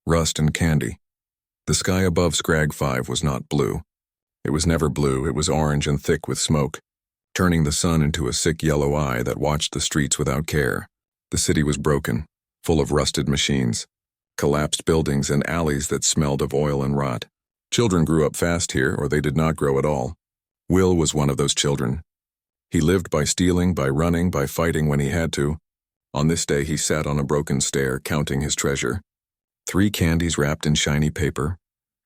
rust and candy. The sky above Scragg 5 was not blue. It was never blue, it was orange and thick with smoke, turning the sun into a sick yellow eye that watched the streets without care. The city was broken, full of rusted machines, collapsed buildings and alleys that smelled of oil and rot. Children grew up fast here, or they did not grow at all. Will was one of those children. He lived by stealing, by running, by fighting when he had to. On this day he sat on a broken stair, counting his treasure. 3 candies wrapped in shiny paper,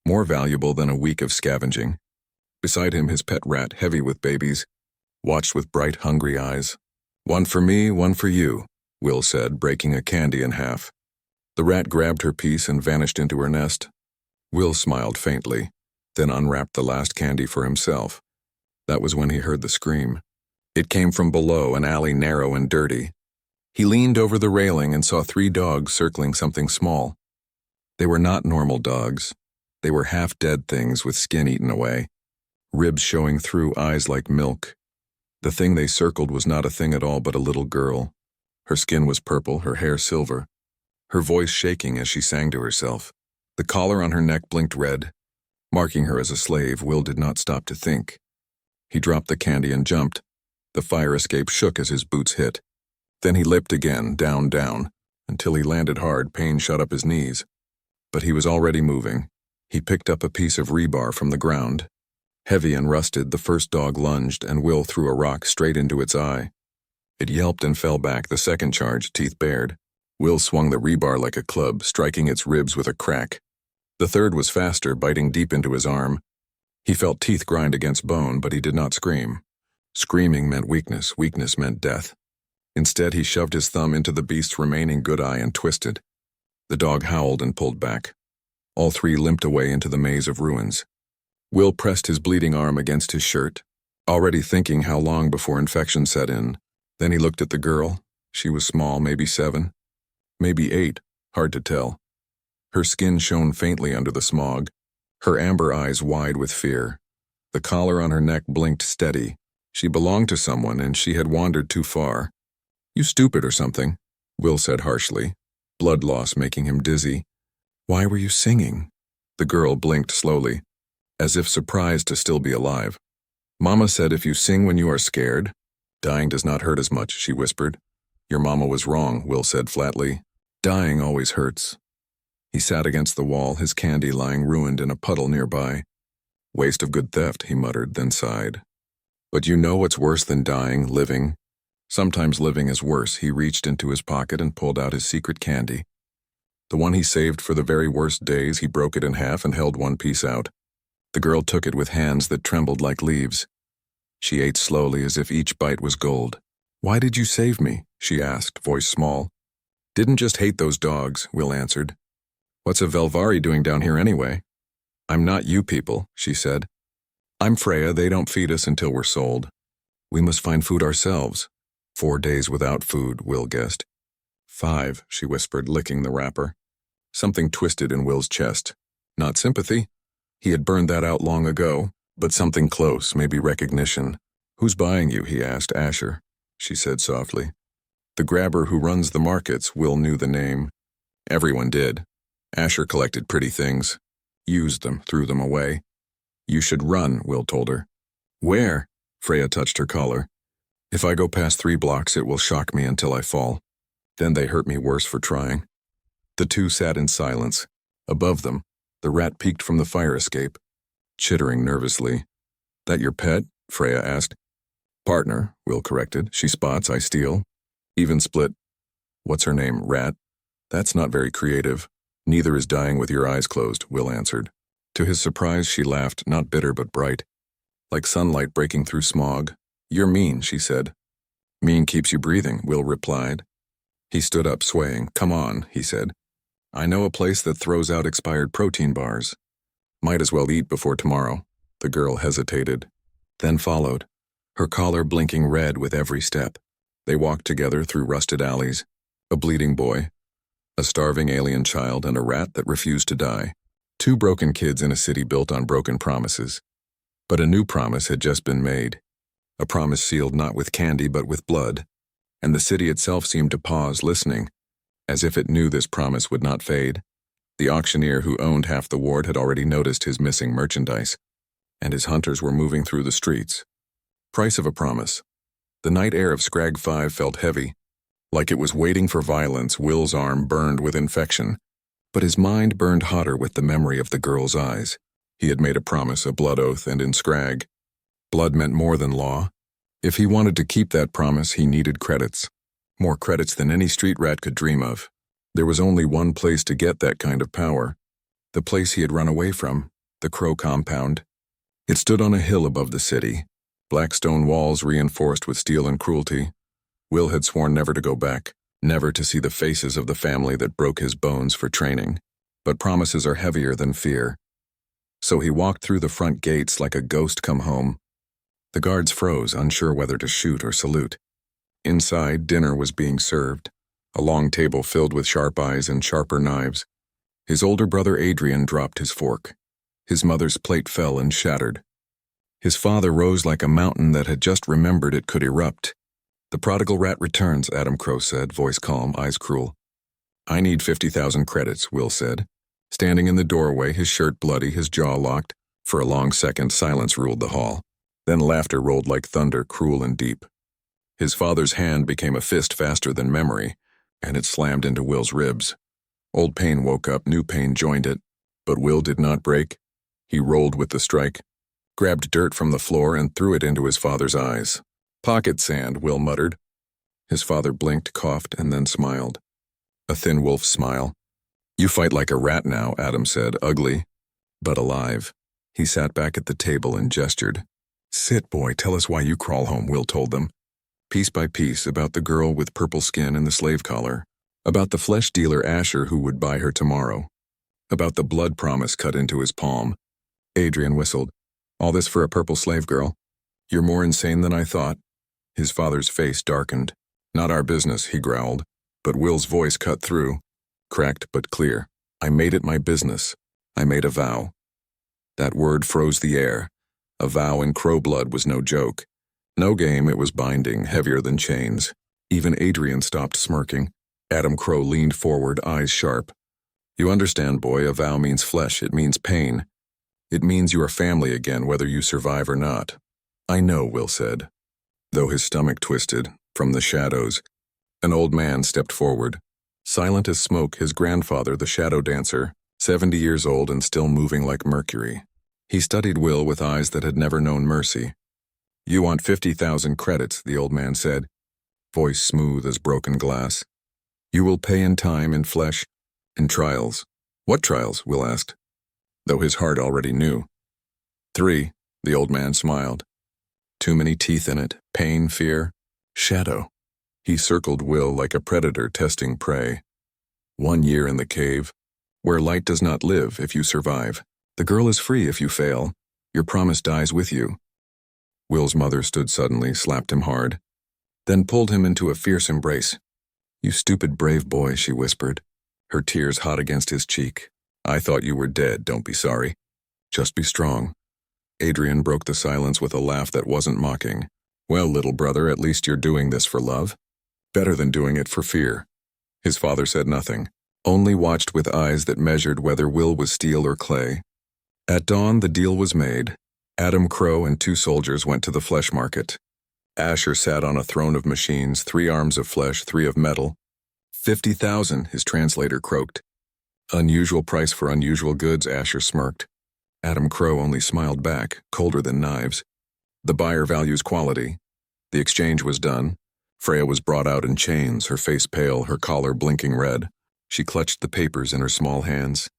more valuable than a week of scavenging. Beside him his pet rat, heavy with babies, watched with bright, hungry eyes. "One for me, one for you," Will said, breaking a candy in half. The rat grabbed her piece and vanished into her nest. Will smiled faintly, then unwrapped the last candy for himself. That was when he heard the scream. It came from below, an alley narrow and dirty. He leaned over the railing and saw 3 dogs circling something small. They were not normal dogs. They were half-dead things with skin eaten away, ribs showing through, eyes like milk. The thing they circled was not a thing at all but a little girl. Her skin was purple, her hair silver, her voice shaking as she sang to herself. The collar on her neck blinked red, marking her as a slave. Will did not stop to think. He dropped the candy and jumped. The fire escape shook as his boots hit. Then he leapt again, down, down, until he landed hard. Pain shot up his knees. But he was already moving. He picked up a piece of rebar from the ground. Heavy and rusted, the first dog lunged, and Will threw a rock straight into its eye. It yelped and fell back, the second charge, teeth bared. Will swung the rebar like a club, striking its ribs with a crack. The third was faster, biting deep into his arm. He felt teeth grind against bone, but he did not scream. Screaming meant weakness, weakness meant death. Instead, he shoved his thumb into the beast's remaining good eye and twisted. The dog howled and pulled back. All 3 limped away into the maze of ruins. Will pressed his bleeding arm against his shirt, already thinking how long before infection set in. Then he looked at the girl. She was small, maybe 7, maybe 8, hard to tell. Her skin shone faintly under the smog, her amber eyes wide with fear. The collar on her neck blinked steady. She belonged to someone, and she had wandered too far. "You stupid or something," Will said harshly, blood loss making him dizzy. "Why were you singing?" The girl blinked slowly, as if surprised to still be alive. "Mama said if you sing when you are scared, dying does not hurt as much," she whispered. "Your mama was wrong," Will said flatly. "Dying always hurts." He sat against the wall, his candy lying ruined in a puddle nearby. "Waste of good theft," he muttered, then sighed. "But you know what's worse than dying, living? Sometimes living is worse." He reached into his pocket and pulled out his secret candy. The one he saved for the very worst days. He broke it in half and held one piece out. The girl took it with hands that trembled like leaves. She ate slowly as if each bite was gold. "Why did you save me?" she asked, voice small. "Didn't just hate those dogs," Will answered. "What's a Velvari doing down here anyway?" "I'm not you people," she said. "I'm Freya. They don't feed us until we're sold. We must find food ourselves." 4 days without food, Will guessed. 5, she whispered, licking the wrapper. Something twisted in Will's chest. Not sympathy. He had burned that out long ago, but something close, maybe recognition. "Who's buying you?" he asked. "Asher," she said softly. "The grabber who runs the markets." Will knew the name. Everyone did. Asher collected pretty things, used them, threw them away. "You should run," Will told her. "Where?" Freya touched her collar. "If I go past 3 blocks, it will shock me until I fall. Then they hurt me worse for trying." The 2 sat in silence. Above them, the rat peeked from the fire escape, chittering nervously. "That your pet?" Freya asked. "Partner," Will corrected. "She spots, I steal. Even split." "What's her name, Rat?" "That's not very creative." "Neither is dying with your eyes closed," Will answered. To his surprise, she laughed, not bitter but bright, like sunlight breaking through smog. "You're mean," she said. "Mean keeps you breathing," Will replied. He stood up, swaying. "Come on," he said. "I know a place that throws out expired protein bars. Might as well eat before tomorrow." The girl hesitated, then followed, her collar blinking red with every step. They walked together through rusted alleys, a bleeding boy, a starving alien child, and a rat that refused to die. 2 broken kids in a city built on broken promises. But a new promise had just been made, a promise sealed not with candy but with blood, and the city itself seemed to pause, listening, as if it knew this promise would not fade. The auctioneer who owned half the ward had already noticed his missing merchandise, and his hunters were moving through the streets. Price of a promise. The night air of Scragg 5 felt heavy. Like it was waiting for violence, Will's arm burned with infection, but his mind burned hotter with the memory of the girl's eyes. He had made a promise, a blood oath, and in Scragg, blood meant more than law. If he wanted to keep that promise, he needed credits. More credits than any street rat could dream of. There was only one place to get that kind of power. The place he had run away from, the Crow compound. It stood on a hill above the city, black stone walls reinforced with steel and cruelty. Will had sworn never to go back, never to see the faces of the family that broke his bones for training. But promises are heavier than fear. So he walked through the front gates like a ghost come home. The guards froze, unsure whether to shoot or salute. Inside, dinner was being served, a long table filled with sharp eyes and sharper knives. His older brother Adrian dropped his fork. His mother's plate fell and shattered. His father rose like a mountain that had just remembered it could erupt. "The prodigal rat returns," Adam Crow said, voice calm, eyes cruel. "I need 50,000 credits," Will said. Standing in the doorway, his shirt bloody, his jaw locked. For a long second, silence ruled the hall. Then laughter rolled like thunder, cruel and deep. His father's hand became a fist faster than memory, and it slammed into Will's ribs. Old pain woke up, new pain joined it. But Will did not break. He rolled with the strike, grabbed dirt from the floor and threw it into his father's eyes. "Pocket sand," Will muttered. His father blinked, coughed, and then smiled. A thin wolf's smile. "You fight like a rat now," Adam said, ugly, but alive. He sat back at the table and gestured. "Sit, boy, tell us why you crawl home," Will told them. Piece by piece, about the girl with purple skin and the slave collar, about the flesh dealer Asher who would buy her tomorrow, about the blood promise cut into his palm. Adrian whistled. "All this for a purple slave girl? You're more insane than I thought." His father's face darkened. "Not our business," he growled, but Will's voice cut through, cracked but clear. "I made it my business. I made a vow." That word froze the air. A vow in Crow blood was no joke. No game, it was binding, heavier than chains. Even Adrian stopped smirking. Adam Crow leaned forward, eyes sharp. "You understand, boy, a vow means flesh, it means pain. It means you are family again, whether you survive or not." "I know," Will said, though his stomach twisted. From the shadows, an old man stepped forward. Silent as smoke, his grandfather, the shadow dancer, 70 years old and still moving like mercury. He studied Will with eyes that had never known mercy. "You want 50,000 credits," the old man said, voice smooth as broken glass. "You will pay in time, in flesh, in trials." "What trials?" Will asked, though his heart already knew. "3, the old man smiled. Too many teeth in it, pain, fear, shadow. He circled Will like a predator testing prey. 1 year in the cave, where light does not live if you survive. The girl is free if you fail. Your promise dies with you. Will's mother stood suddenly, slapped him hard, then pulled him into a fierce embrace. "You stupid brave boy," she whispered, her tears hot against his cheek. "I thought you were dead, don't be sorry. Just be strong." Adrian broke the silence with a laugh that wasn't mocking. "Well, little brother, at least you're doing this for love. Better than doing it for fear." His father said nothing, only watched with eyes that measured whether Will was steel or clay. At dawn, the deal was made. Adam Crow and 2 soldiers went to the flesh market. Asher sat on a throne of machines, 3 arms of flesh, 3 of metal. 50,000, his translator croaked. "Unusual price for unusual goods," Asher smirked. Adam Crow only smiled back, colder than knives. "The buyer values quality." The exchange was done. Freya was brought out in chains, her face pale, her collar blinking red. She clutched the papers in her small hands,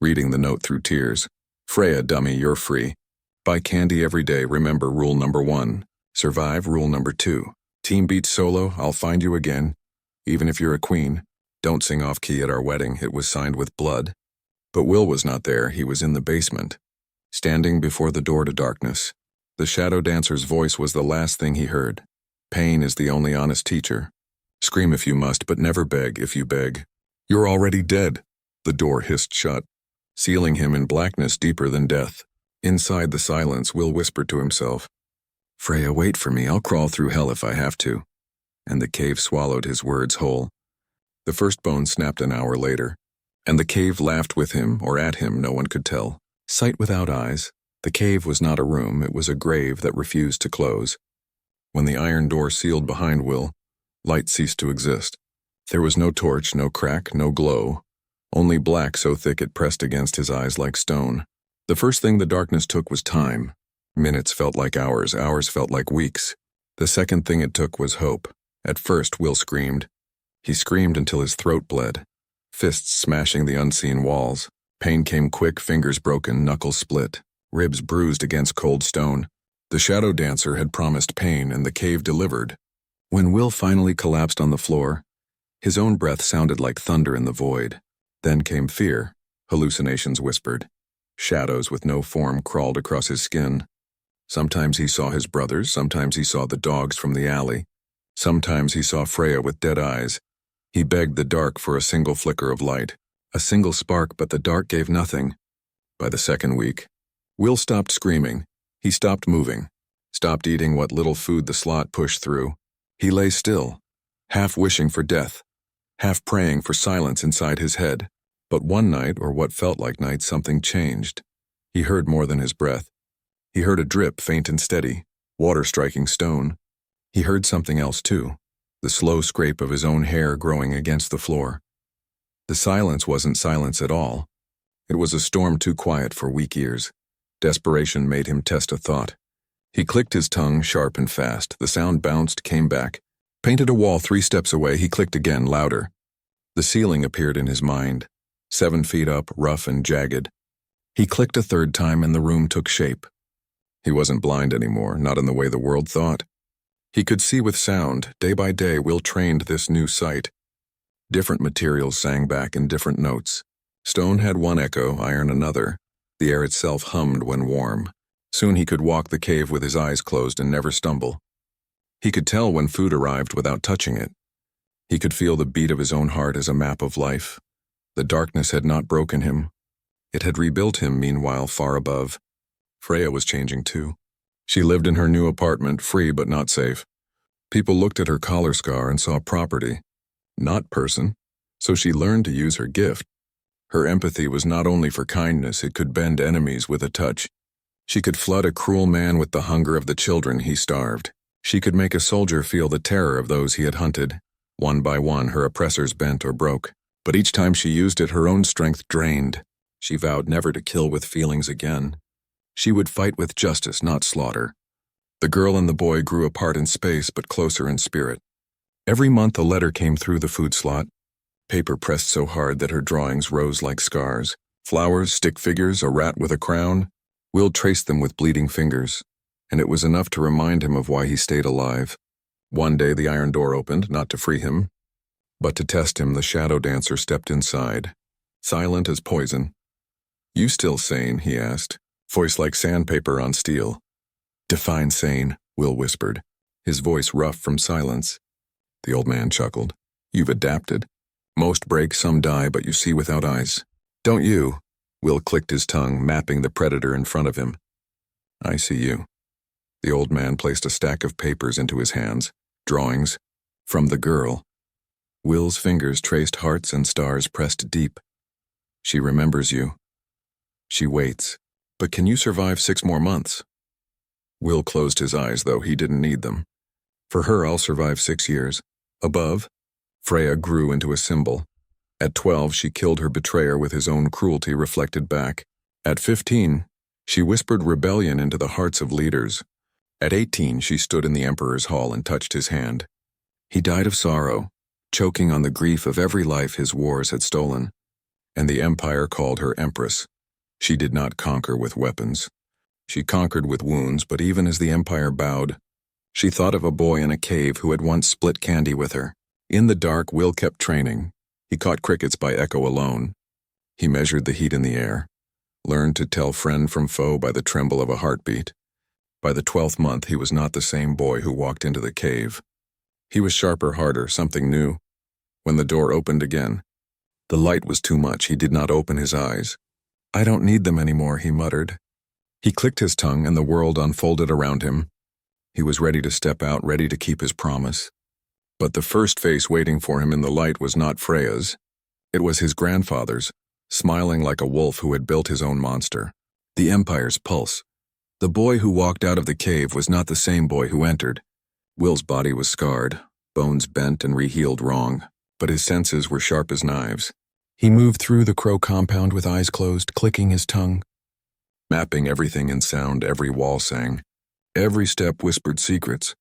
reading the note through tears. "Freya, dummy, you're free. Buy candy every day, remember rule number 1. Survive, rule number 2. Team beats solo, I'll find you again. Even if you're a queen. Don't sing off-key at our wedding, it was signed with blood." But Will was not there, he was in the basement, standing before the door to darkness. The shadow dancer's voice was the last thing he heard. "Pain is the only honest teacher. Scream if you must, but never beg if you beg. You're already dead." The door hissed shut, sealing him in blackness deeper than death. Inside the silence, Will whispered to himself, "Freya, wait for me, I'll crawl through hell if I have to." And the cave swallowed his words whole. The first bone snapped an hour later. And the cave laughed with him or at him, no one could tell. Sight without eyes. The cave was not a room, it was a grave that refused to close. When the iron door sealed behind Will, light ceased to exist. There was no torch, no crack, no glow, only black so thick it pressed against his eyes like stone. The first thing the darkness took was time. Minutes felt like hours, hours felt like weeks. The second thing it took was hope. At first, Will screamed. He screamed until his throat bled, fists smashing the unseen walls. Pain came quick, fingers broken, knuckles split, ribs bruised against cold stone. The shadow dancer had promised pain, and the cave delivered. When Will finally collapsed on the floor, his own breath sounded like thunder in the void. Then came fear. Hallucinations whispered. Shadows with no form crawled across his skin. Sometimes he saw his brothers, sometimes he saw the dogs from the alley. Sometimes he saw Freya with dead eyes. He begged the dark for a single flicker of light, a single spark, but the dark gave nothing. By the second week, Will stopped screaming. He stopped moving, stopped eating what little food the slot pushed through. He lay still, half wishing for death, half praying for silence inside his head. But one night, or what felt like night, something changed. He heard more than his breath. He heard a drip, faint and steady, water striking stone. He heard something else too, the slow scrape of his own hair growing against the floor. The silence wasn't silence at all. It was a storm too quiet for weak ears. Desperation made him test a thought. He clicked his tongue sharp and fast. The sound bounced, came back. Painted a wall 3 steps away, he clicked again, louder. The ceiling appeared in his mind, 7 feet up, rough and jagged. He clicked a third time and the room took shape. He wasn't blind anymore, not in the way the world thought. He could see with sound. Day by day, Will trained this new sight. Different materials sang back in different notes. Stone had one echo, iron another. The air itself hummed when warm. Soon he could walk the cave with his eyes closed and never stumble. He could tell when food arrived without touching it. He could feel the beat of his own heart as a map of life. The darkness had not broken him. It had rebuilt him, meanwhile, far above. Freya was changing too. She lived in her new apartment, free but not safe. People looked at her collar scar and saw property, not person, so she learned to use her gift. Her empathy was not only for kindness, it could bend enemies with a touch. She could flood a cruel man with the hunger of the children he starved. She could make a soldier feel the terror of those he had hunted. One by one, her oppressors bent or broke. But each time she used it, her own strength drained. She vowed never to kill with feelings again. She would fight with justice, not slaughter. The girl and the boy grew apart in space, but closer in spirit. Every month a letter came through the food slot. Paper pressed so hard that her drawings rose like scars. Flowers, stick figures, a rat with a crown. Will traced them with bleeding fingers, and it was enough to remind him of why he stayed alive. One day the iron door opened, not to free him, but to test him. The shadow dancer stepped inside, silent as poison. "You still sane?" he asked, voice like sandpaper on steel. "Define sane," Will whispered, his voice rough from silence. The old man chuckled. "You've adapted. Most break, some die, but you see without eyes. Don't you?" Will clicked his tongue, mapping the predator in front of him. "I see you." The old man placed a stack of papers into his hands, drawings, from the girl. Will's fingers traced hearts and stars pressed deep. "She remembers you. She waits. But can you survive 6 more months?" Will closed his eyes, though he didn't need them. "For her, I'll survive 6 years. Above?" Freya grew into a symbol. At 12, she killed her betrayer with his own cruelty reflected back. At 15, she whispered rebellion into the hearts of leaders. At 18, she stood in the Emperor's hall and touched his hand. He died of sorrow, choking on the grief of every life his wars had stolen. And the Empire called her Empress. She did not conquer with weapons. She conquered with wounds, but even as the Empire bowed, she thought of a boy in a cave who had once split candy with her. In the dark, Will kept training. He caught crickets by echo alone. He measured the heat in the air, learned to tell friend from foe by the tremble of a heartbeat. By the 12th month, he was not the same boy who walked into the cave. He was sharper, harder, something new. When the door opened again, the light was too much. He did not open his eyes. "I don't need them anymore," he muttered. He clicked his tongue and the world unfolded around him. He was ready to step out, ready to keep his promise. But the first face waiting for him in the light was not Freya's. It was his grandfather's, smiling like a wolf who had built his own monster. The Empire's pulse. The boy who walked out of the cave was not the same boy who entered. Will's body was scarred, bones bent and rehealed wrong, but his senses were sharp as knives. He moved through the Crow compound with eyes closed, clicking his tongue, mapping everything in sound. Every wall sang. Every step whispered secrets.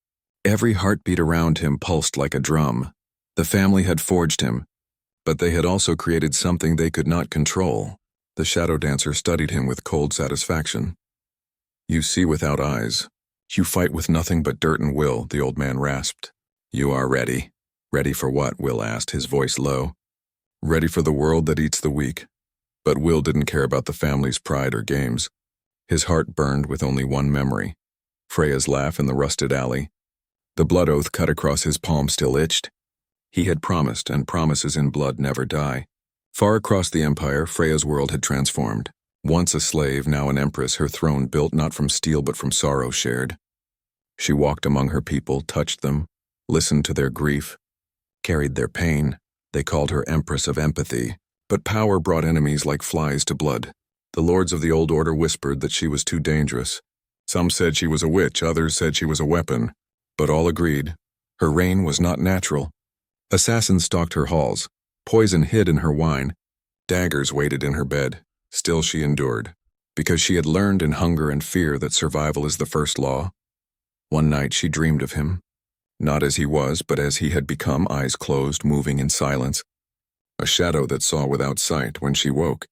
Every heartbeat around him pulsed like a drum. The family had forged him, but they had also created something they could not control. The shadow dancer studied him with cold satisfaction. You see without eyes. You fight with nothing but dirt and will, the old man rasped. You are ready. Ready for what? Will asked, his voice low. Ready for the world that eats the weak. But Will didn't care about the family's pride or games. His heart burned with only one memory. Freya's laugh in the rusted alley. The blood oath cut across his palm still itched. He had promised, and promises in blood never die. Far across the Empire, Freya's world had transformed. Once a slave, now an empress, her throne built not from steel but from sorrow shared. She walked among her people, touched them, listened to their grief, carried their pain. They called her Empress of Empathy, but power brought enemies like flies to blood. The lords of the old order whispered that she was too dangerous. Some said she was a witch, others said she was a weapon, but all agreed her reign was not natural. Assassins stalked her halls, poison hid in her wine, daggers waited in her bed. Still she endured, because she had learned in hunger and fear that survival is the first law. One night she dreamed of him, not as he was, but as he had become, eyes closed, moving in silence. A shadow that saw without sight. When she woke,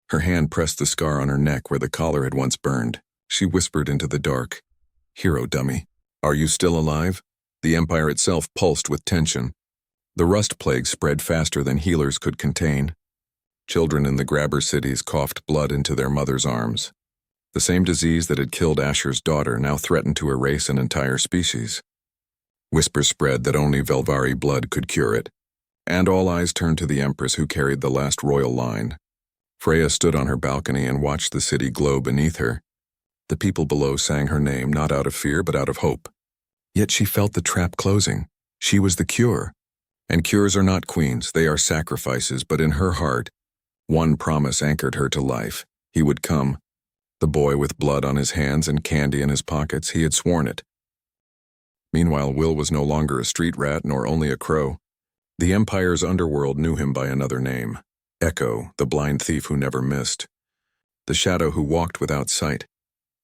her hand pressed the scar on her neck where the collar had once burned. She whispered into the dark, Hero dummy, are you still alive? The Empire itself pulsed with tension. The rust plague spread faster than healers could contain. Children in the grabber cities coughed blood into their mothers' arms. The same disease that had killed Asher's daughter now threatened to erase an entire species. Whispers spread that only Velvari blood could cure it, and all eyes turned to the Empress who carried the last royal line. Freya stood on her balcony and watched the city glow beneath her. The people below sang her name, not out of fear but out of hope. Yet she felt the trap closing. She was the cure. And cures are not queens, they are sacrifices, but in her heart, one promise anchored her to life. He would come. The boy with blood on his hands and candy in his pockets, he had sworn it. Meanwhile, Will was no longer a street rat nor only a crow. The Empire's underworld knew him by another name. Echo, the blind thief who never missed. The shadow who walked without sight.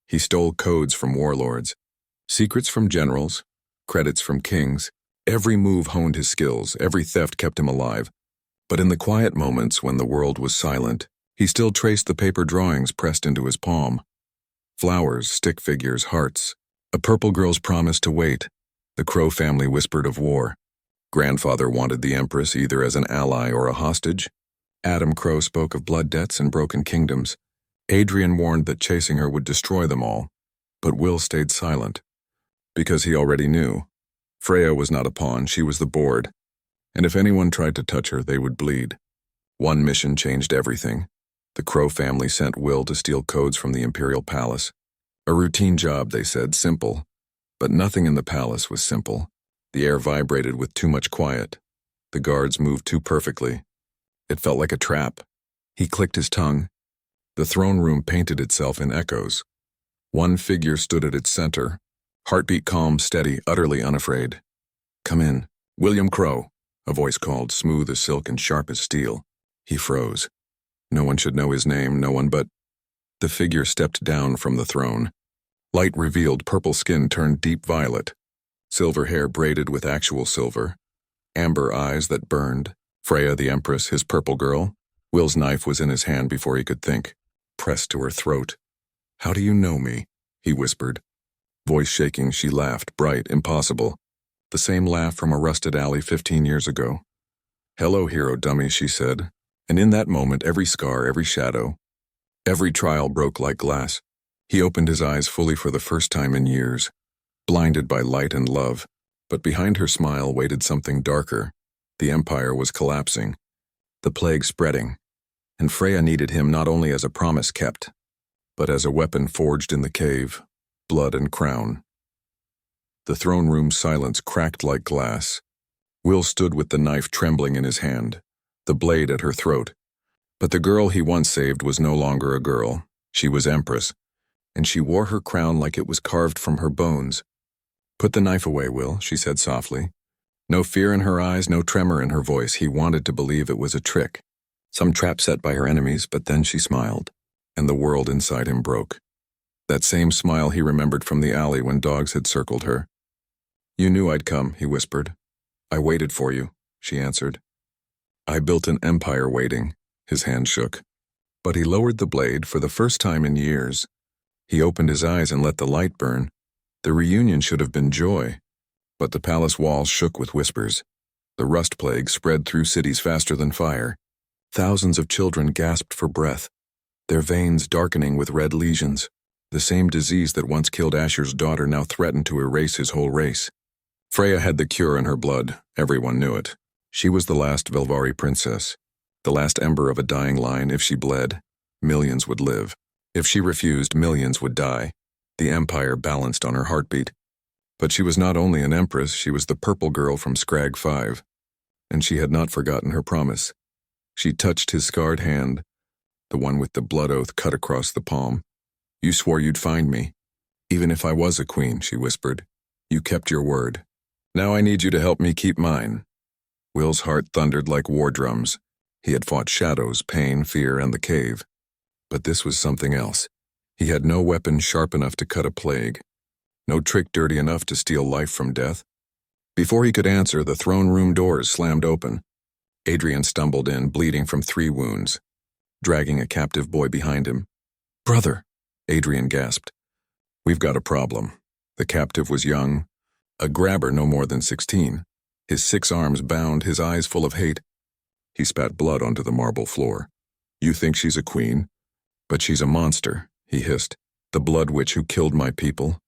He stole codes from warlords, secrets from generals, credits from kings. Every move honed his skills, every theft kept him alive. But in the quiet moments when the world was silent, he still traced the paper drawings pressed into his palm. Flowers, stick figures, hearts. A purple girl's promise to wait. The Crow family whispered of war. Grandfather wanted the Empress either as an ally or a hostage. Adam Crow spoke of blood debts and broken kingdoms. Adrian warned that chasing her would destroy them all. But Will stayed silent, because he already knew. Freya was not a pawn, she was the board. And if anyone tried to touch her, they would bleed. One mission changed everything. The Crow family sent Will to steal codes from the Imperial Palace. A routine job, they said, simple. But nothing in the palace was simple. The air vibrated with too much quiet. The guards moved too perfectly. It felt like a trap. He clicked his tongue. The throne room painted itself in echoes. One figure stood at its center, heartbeat calm, steady, utterly unafraid. Come in. William Crow, a voice called, smooth as silk and sharp as steel. He froze. No one should know his name, no one but... The figure stepped down from the throne. Light revealed purple skin turned deep violet. Silver hair braided with actual silver. Amber eyes that burned. Freya the Empress, his purple girl. Will's knife was in his hand before he could think. Pressed to her throat. How do you know me? He whispered. Voice shaking, she laughed, bright, impossible. The same laugh from a rusted alley 15 years ago. Hello, hero dummy, she said. And in that moment, every scar, every shadow, every trial broke like glass. He opened his eyes fully for the first time in years, blinded by light and love. But behind her smile waited something darker. The Empire was collapsing, the plague spreading, and Freya needed him not only as a promise kept, but as a weapon forged in the cave, blood and crown. The throne room's silence cracked like glass. Will stood with the knife trembling in his hand. the blade at her throat. But the girl he once saved was no longer a girl. She was Empress, and she wore her crown like it was carved from her bones. "Put the knife away, Will," she said softly. No fear in her eyes, no tremor in her voice. He wanted to believe it was a trick, some trap set by her enemies, but then she smiled, and the world inside him broke. That same smile he remembered from the alley when dogs had circled her. "You knew I'd come," he whispered. "I waited for you," she answered. "I built an empire waiting." His hand shook. But he lowered the blade for the first time in years. He opened his eyes and let the light burn. The reunion should have been joy. But the palace walls shook with whispers. The rust plague spread through cities faster than fire. Thousands of children gasped for breath, their veins darkening with red lesions. The same disease that once killed Asher's daughter now threatened to erase his whole race. Freya had the cure in her blood. Everyone knew it. She was the last Velvari princess, the last ember of a dying line. If she bled, millions would live. If she refused, millions would die. The empire balanced on her heartbeat. But she was not only an empress, she was the purple girl from Scragg 5. And she had not forgotten her promise. She touched his scarred hand, the one with the blood oath cut across the palm. "You swore you'd find me. Even if I was a queen," she whispered. "You kept your word. Now I need you to help me keep mine." Will's heart thundered like war drums. He had fought shadows, pain, fear, and the cave. But this was something else. He had no weapon sharp enough to cut a plague. No trick dirty enough to steal life from death. Before he could answer, the throne room doors slammed open. Adrian stumbled in, bleeding from 3 wounds, dragging a captive boy behind him. "Brother," Adrian gasped. "We've got a problem." The captive was young, a grabber no more than 16. His 6 arms bound, his eyes full of hate. He spat blood onto the marble floor. "You think she's a queen? But she's a monster," he hissed. "The blood witch who killed my people."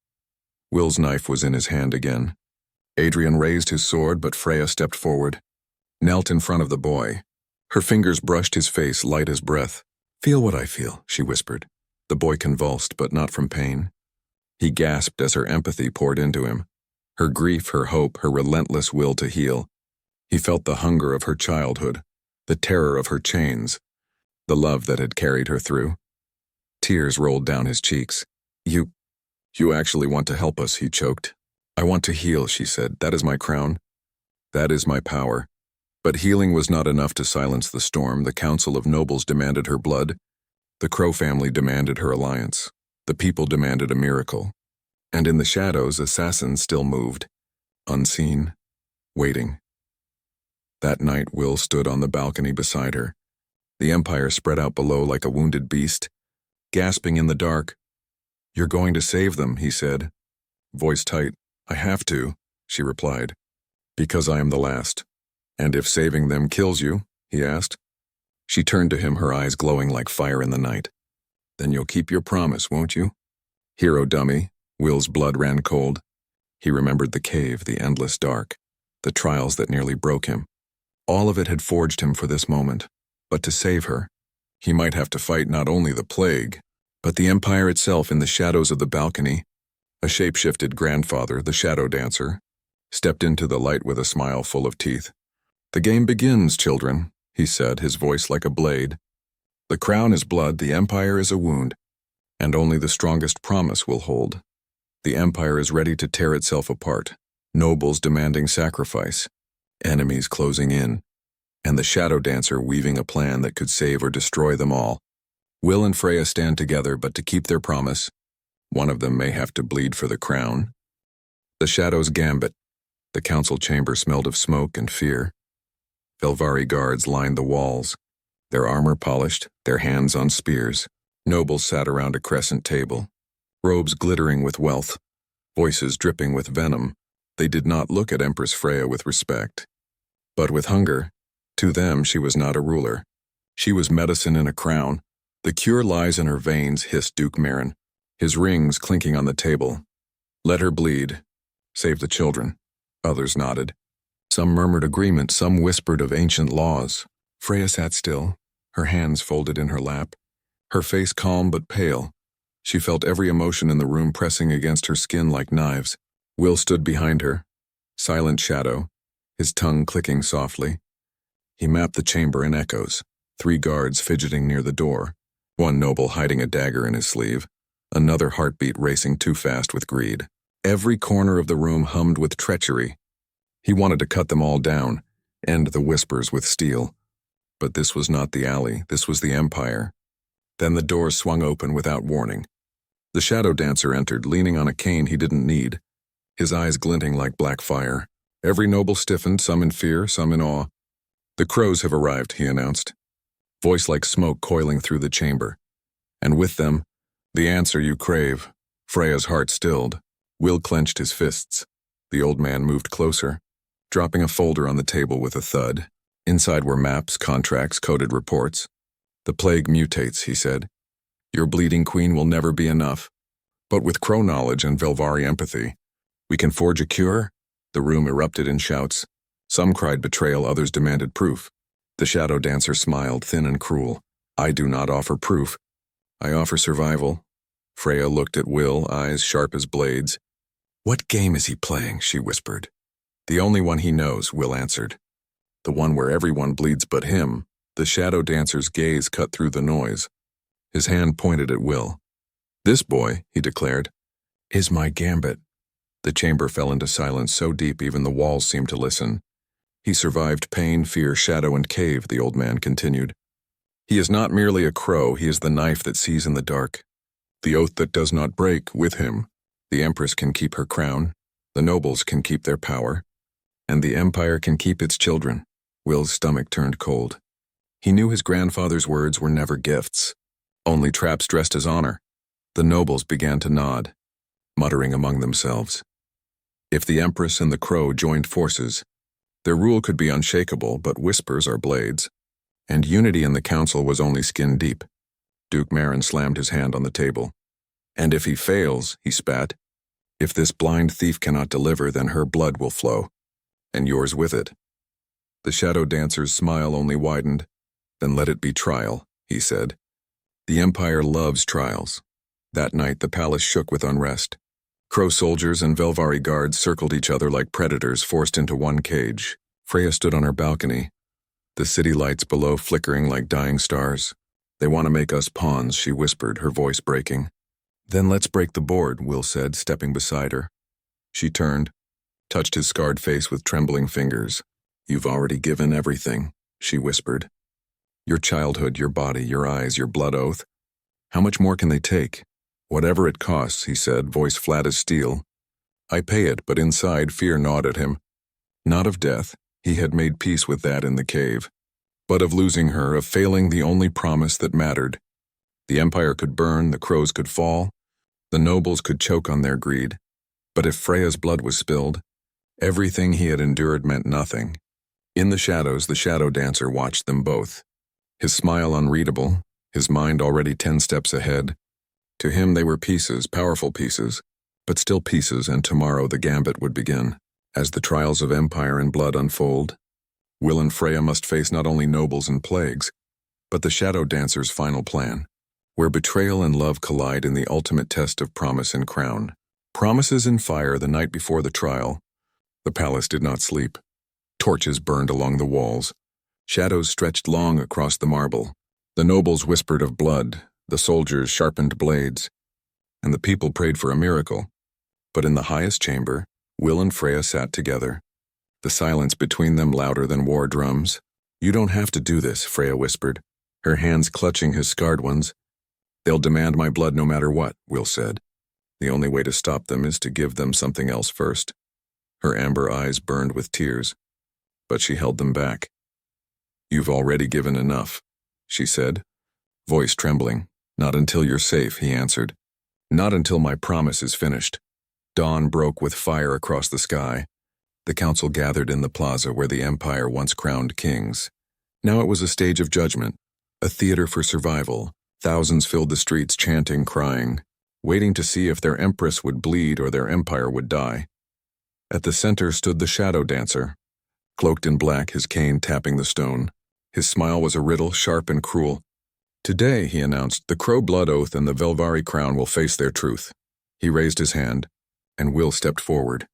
Will's knife was in his hand again. Adrian raised his sword, but Freya stepped forward, knelt in front of the boy. Her fingers brushed his face, light as breath. "Feel what I feel," she whispered. The boy convulsed, but not from pain. He gasped as her empathy poured into him. Her grief, her hope, her relentless will to heal. He felt the hunger of her childhood, the terror of her chains, the love that had carried her through. Tears rolled down his cheeks. You actually want to help us," he choked. "I want to heal," she said. "That is my crown. That is my power." But healing was not enough to silence the storm. The council of nobles demanded her blood. The Crow family demanded her alliance. The people demanded a miracle. And in the shadows, assassins still moved, unseen, waiting. That night, Will stood on the balcony beside her. The empire spread out below like a wounded beast, gasping in the dark. "You're going to save them," he said, voice tight. "I have to," she replied, "because I am the last." "And if saving them kills you?" he asked. She turned to him, her eyes glowing like fire in the night. "Then you'll keep your promise, won't you?" "Hero dummy." Will's blood ran cold. He remembered the cave, the endless dark, the trials that nearly broke him. All of it had forged him for this moment. But to save her, he might have to fight not only the plague, but the empire itself. In the shadows of the balcony, a shape-shifted grandfather, the shadow dancer, stepped into the light with a smile full of teeth. "The game begins, children," he said, his voice like a blade. "The crown is blood, the empire is a wound, and only the strongest promise will hold. The empire is ready to tear itself apart, nobles demanding sacrifice, enemies closing in, and the shadow dancer weaving a plan that could save or destroy them all. Will and Freya stand together, but to keep their promise, one of them may have to bleed for the crown." The shadows gambit. The council chamber smelled of smoke and fear. Velvari guards lined the walls, their armor polished, their hands on spears. Nobles sat around a crescent table, robes glittering with wealth, voices dripping with venom. They did not look at Empress Freya with respect, but with hunger. To them, she was not a ruler. She was medicine in a crown. "The cure lies in her veins," hissed Duke Marin, his rings clinking on the table. "Let her bleed. Save the children." Others nodded. Some murmured agreement, some whispered of ancient laws. Freya sat still, her hands folded in her lap, her face calm but pale. She felt every emotion in the room pressing against her skin like knives. Will stood behind her, silent shadow, his tongue clicking softly. He mapped the chamber in echoes, 3 guards fidgeting near the door, one noble hiding a dagger in his sleeve, another heartbeat racing too fast with greed. Every corner of the room hummed with treachery. He wanted to cut them all down, end the whispers with steel. But this was not the alley, this was the Empire. Then the door swung open without warning. The shadow dancer entered, leaning on a cane he didn't need, his eyes glinting like black fire. Every noble stiffened, some in fear, some in awe. "The crows have arrived," he announced, voice like smoke coiling through the chamber. "And with them, the answer you crave." Freya's heart stilled. Will clenched his fists. The old man moved closer, dropping a folder on the table with a thud. Inside were maps, contracts, coded reports. "The plague mutates," he said. "Your bleeding queen will never be enough. But with crow knowledge and Velvari empathy, we can forge a cure." The room erupted in shouts. Some cried betrayal, others demanded proof. The shadow dancer smiled, thin and cruel. "I do not offer proof. I offer survival." Freya looked at Will, eyes sharp as blades. "What game is he playing?" she whispered. "The only one he knows," Will answered. "The one where everyone bleeds but him." The shadow dancer's gaze cut through the noise. His hand pointed at Will. "This boy," he declared, "is my gambit." The chamber fell into silence so deep even the walls seemed to listen. "He survived pain, fear, shadow, and cave," the old man continued. "He is not merely a crow, he is the knife that sees in the dark. The oath that does not break. With him, the Empress can keep her crown, the nobles can keep their power, and the Empire can keep its children." Will's stomach turned cold. He knew his grandfather's words were never gifts, only traps dressed as honor. The nobles began to nod, muttering among themselves. If the Empress and the crow joined forces, their rule could be unshakable, but whispers are blades, and unity in the council was only skin deep. Duke Marin slammed his hand on the table. "And if he fails," he spat, "if this blind thief cannot deliver, then her blood will flow, and yours with it." The shadow dancer's smile only widened. "Then let it be trial," he said. "The Empire loves trials." That night the palace shook with unrest. Crow soldiers and Velvari guards circled each other like predators forced into one cage. Freya stood on her balcony, the city lights below flickering like dying stars. "They want to make us pawns," she whispered, her voice breaking. "Then let's break the board," Will said, stepping beside her. She turned, touched his scarred face with trembling fingers. "You've already given everything," she whispered. "Your childhood, your body, your eyes, your blood oath. How much more can they take?" "Whatever it costs," he said, voice flat as steel. "I pay it," but inside fear gnawed at him. Not of death, he had made peace with that in the cave, but of losing her, of failing the only promise that mattered. The Empire could burn, the crows could fall, the nobles could choke on their greed. But if Freya's blood was spilled, everything he had endured meant nothing. In the shadows, the shadow dancer watched them both. His smile unreadable, his mind already 10 steps ahead. To him they were pieces, powerful pieces, but still pieces, and tomorrow the gambit would begin. As the trials of empire and blood unfold, Will and Freya must face not only nobles and plagues, but the shadow dancer's final plan, where betrayal and love collide in the ultimate test of promise and crown. Promises in fire the night before the trial. The palace did not sleep. Torches burned along the walls. Shadows stretched long across the marble. The nobles whispered of blood, the soldiers sharpened blades, and the people prayed for a miracle. But in the highest chamber, Will and Freya sat together, the silence between them louder than war drums. "You don't have to do this," Freya whispered, her hands clutching his scarred ones. "They'll demand my blood no matter what," Will said. "The only way to stop them is to give them something else first." Her amber eyes burned with tears, but she held them back. "You've already given enough," she said, voice trembling. "Not until you're safe," he answered. "Not until my promise is finished." Dawn broke with fire across the sky. The council gathered in the plaza where the Empire once crowned kings. Now it was a stage of judgment, a theater for survival. Thousands filled the streets chanting, crying, waiting to see if their empress would bleed or their empire would die. At the center stood the shadow dancer, cloaked in black, his cane tapping the stone. His smile was a riddle, sharp and cruel. "Today," he announced, "the Crow blood oath and the Velvari crown will face their truth." He raised his hand, and Will stepped forward.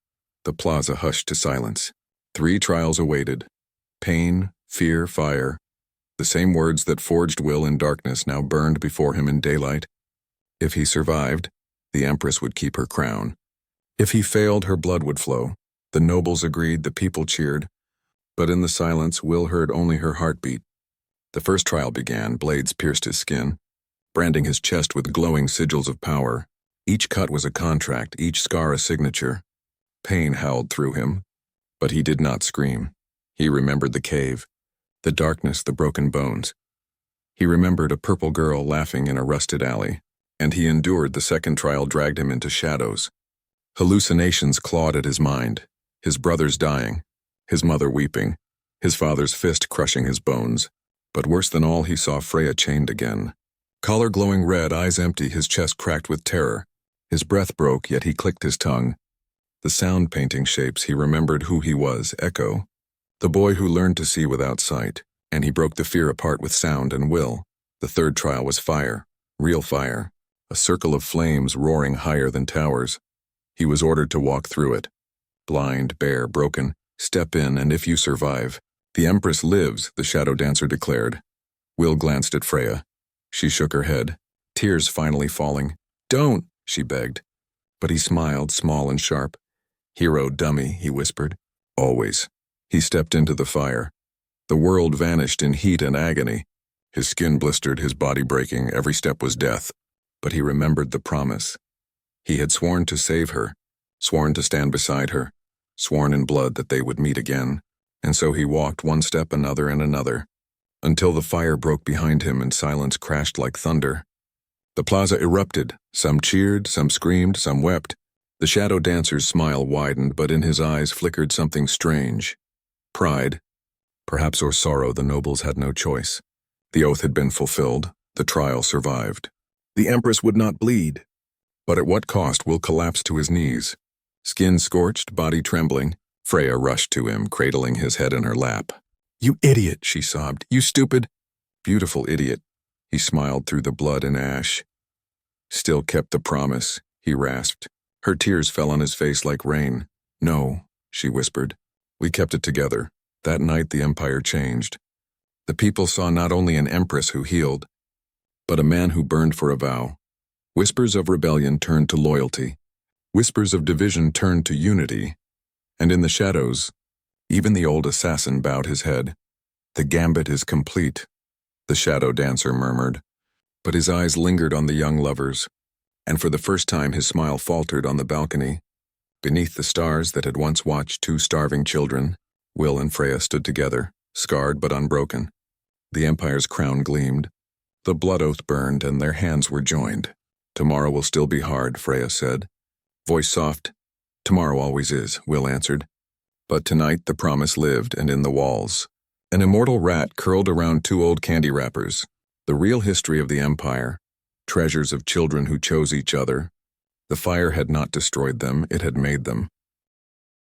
The plaza hushed to silence. 3 trials awaited: pain, fear, fire. The same words that forged Will in darkness now burned before him in daylight. If he survived, the Empress would keep her crown. If he failed, her blood would flow. The nobles agreed, the people cheered. But in the silence, Will heard only her heartbeat. The first trial began, blades pierced his skin, branding his chest with glowing sigils of power. Each cut was a contract, each scar a signature. Pain howled through him, but he did not scream. He remembered the cave, the darkness, the broken bones. He remembered a purple girl laughing in a rusted alley, and he endured. The second trial dragged him into shadows. Hallucinations clawed at his mind, his brothers dying, his mother weeping, his father's fist crushing his bones. But worse than all, he saw Freya chained again. Collar glowing red, eyes empty, his chest cracked with terror. His breath broke, yet he clicked his tongue. The sound painting shapes, he remembered who he was, Echo, the boy who learned to see without sight, and he broke the fear apart with sound and will. The third trial was fire, real fire, a circle of flames roaring higher than towers. He was ordered to walk through it. Blind, bare, broken, step in, and if you survive. The Empress lives, the shadow dancer declared. Will glanced at Freya. She shook her head, tears finally falling. Don't, she begged. But he smiled, small and sharp. Hero dummy, he whispered. Always. He stepped into the fire. The world vanished in heat and agony. His skin blistered, his body breaking, every step was death. But he remembered the promise. He had sworn to save her, sworn to stand beside her, sworn in blood that they would meet again. And so he walked one step, another and another, until the fire broke behind him and silence crashed like thunder. The plaza erupted. Some cheered, some screamed, some wept. The shadow dancer's smile widened, but in his eyes flickered something strange. Pride, perhaps, or sorrow. The nobles had no choice. The oath had been fulfilled. The trial survived. The Empress would not bleed. But at what cost? Will collapsed to his knees. Skin scorched, body trembling. Freya rushed to him, cradling his head in her lap. You idiot, she sobbed. You stupid, beautiful idiot. He smiled through the blood and ash. Still kept the promise, he rasped. Her tears fell on his face like rain. No, she whispered. We kept it together. That night the Empire changed. The people saw not only an Empress who healed, but a man who burned for a vow. Whispers of rebellion turned to loyalty. Whispers of division turned to unity. And in the shadows, even the old assassin bowed his head. The gambit is complete, the shadow dancer murmured. But his eyes lingered on the young lovers, and for the first time his smile faltered on the balcony. Beneath the stars that had once watched two starving children, Will and Freya stood together, scarred but unbroken. The Empire's crown gleamed. The blood oath burned, and their hands were joined. Tomorrow will still be hard, Freya said. Voice soft. Tomorrow always is, Will answered. But tonight the promise lived, and in the walls. An immortal rat curled around two old candy wrappers. The real history of the Empire. Treasures of children who chose each other. The fire had not destroyed them, it had made them.